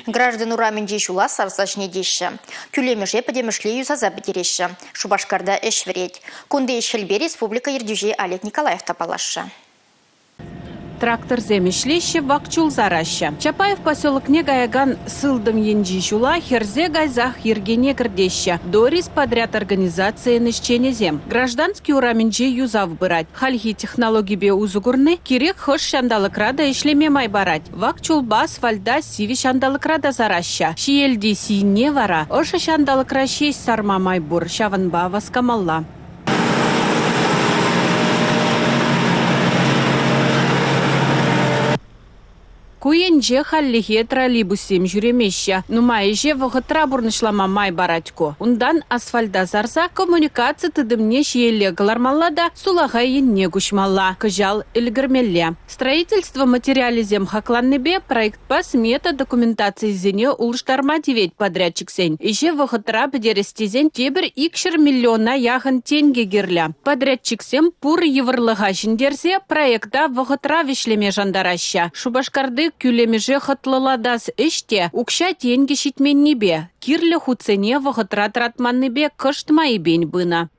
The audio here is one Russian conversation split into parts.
Граждан ураменде шула сарсашне дейші. Күлемеже подемішле юзаза бідереші. Шубашкарда эш верет. Кунде ешелбе республика ердюже Олег Николаев тапалашы. Трактор земешлеще вакчул зараща. Чапаев поселок Негаяган сылдым енджи шула херзе гайзах ергене кірдеща. Дорис подряд организации нышчене зем. Гражданский ураменже юзав бырать. Хальхи технологии бе узугурны кирек хош шандалыкрада ишлеме майбарать. Вакчул бас вальда сиви шандалыкрада зараща. Шиелди сине вара. Оша шандалыкра шесть сарма майбур. Шаванба васкамалла. Куенже халлихе троллейбусем жүремеща. Нумайже вғытра бурнышлама май баратько. Ундан асфальда зарса коммуникация тыдымне шиеле галармаллада сулагайын не гушмалла. Кыжал илгірмелле. Строительство материализем хакланнебе проект по смета документации зене улыштарма девет подрядчик сень. Иже вғытра бедерестезен тебір икшір миллиона яғын тенге герля. Подрядчик сем пур еврлыға жіндерсе проекта вғытра вишлеме жандараща. Шубашкарды күлемеже хытлыладас іште укша тенге шитменнебе. Кирлі хуцене вғытра тратманнебе кыштмай бен бына.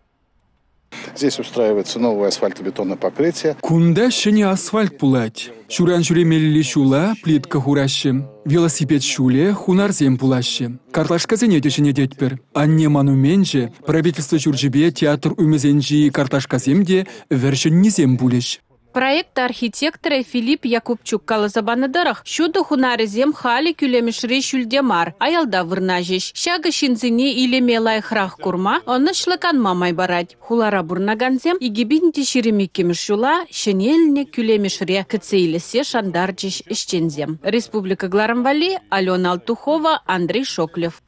Здесь устраивается новое асфальтобетонное покрытие. Кунда шыне асфальт пулать. Шуран жүремелі шула плитка хуращы. Велосипед шуле хунарзем пулащы. Карташка зенетешіне детпер. Анне монуменже правительство жүржібе театр умезенжи карташка земде вершін незем пулеш. Проект архитектора Филипп Якубчук калазабаныдырых шуды хунарызем хали күлемешре шүлдемар. Аялда вырнажеш. Шага шинзине илеме лайхрах курма, оны шлыкан мамай барать. Хулара бурнаганзем игибинти ширемекемеш шула, шенельне күлемешре кыцейлесе шандарджеш ишчензем. Республика Гларамвали, Алена Алтухова, Андрей Шоклев.